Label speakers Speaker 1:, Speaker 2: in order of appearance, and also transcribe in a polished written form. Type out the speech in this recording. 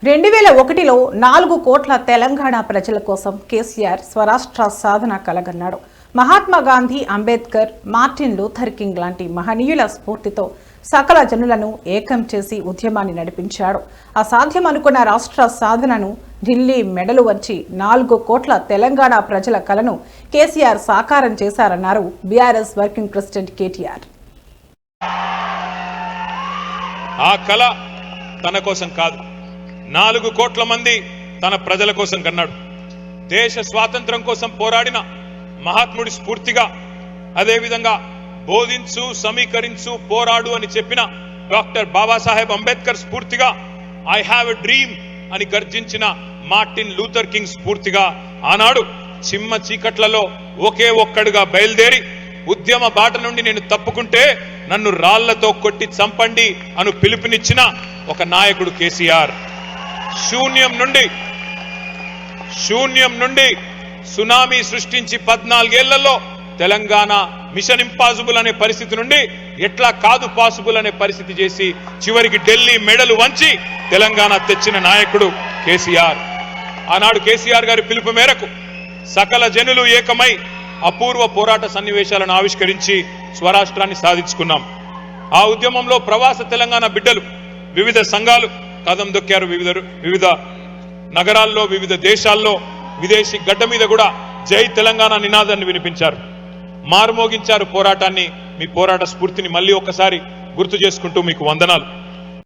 Speaker 1: 2001లో 4 కోట్ల తెలంగాణ ప్రజల కోసం కేసీఆర్ స్వరాష్ట్ర సాధన కలగన్నాడు. Mahatma Gandhi, Ambedkar, Martin Luther King లాంటి మహనీయుల స్ఫూర్తితో సకల జనులను ఏకం చేసి ఉద్యమాన్ని నడిపించాడు. అసాధ్యం అనుకున్న రాష్ట్ర సాధనను ఢిల్లీ మెడలు వంచి 4 కోట్ల తెలంగాణ ప్రజల కలను కేసీఆర్ సాకారం చేశారన్నారు బీఆర్ఎస్ వర్కింగ్ ప్రెసిడెంట్ కేటీఆర్.
Speaker 2: ఆ కళ తన కోసం కాదు, 4 కోట్ల మంది తన ప్రజల కోసం కన్నాడు. దేశ స్వాతంత్రం కోసం పోరాడిన మహాత్ముడి స్ఫూర్తిగా, అదేవిధంగా బోధించు, సమీకరించు, పోరాడు అని చెప్పిన డాక్టర్ బాబాసాహెబ్ అంబేద్కర్ స్ఫూర్తిగా, ఐ హ్యావ్ ఎ డ్రీమ్ అని గర్జించిన మార్టిన్ లూథర్ కింగ్ స్ఫూర్తిగా ఆనాడు చిమ్మ చీకట్లలో ఒకే ఒక్కడుగా బయలుదేరి ఉద్యమ బాట నుండి నేను తప్పుకుంటే నన్ను రాళ్లతో కొట్టి చంపండి అను పిలుపునిచ్చిన ఒక నాయకుడు కేసీఆర్. శూన్యం నుండి సునామీ సృష్టించి 14 ఏళ్లలో తెలంగాణ మిషన్ ఇంపాసిబుల్ అనే పరిస్థితి నుండి ఎట్లా కాదు పాసిబుల్ అనే పరిస్థితి చేసి చివరికి ఢిల్లీ మెడలు వంచి తెలంగాణ తెచ్చిన నాయకుడు కేసీఆర్. ఆనాడు కేసీఆర్ గారి పిలుపు మేరకు సకల జనులు ఏకమై అపూర్వ పోరాట సన్నివేశాలను ఆవిష్కరించి స్వరాష్ట్రాన్ని సాధించుకున్నాం. ఆ ఉద్యమంలో ప్రవాస తెలంగాణ బిడ్డలు, వివిధ సంఘాలు కదం దొక్కారు. వివిధ నగరాల్లో, వివిధ దేశాల్లో, విదేశీ గడ్డ మీద కూడా జై తెలంగాణ నినాదాన్ని వినిపించారు, మారుమోగించారు పోరాటాన్ని. మీ పోరాట స్ఫూర్తిని మళ్ళీ ఒకసారి గుర్తు చేసుకుంటూ మీకు వందనాలు.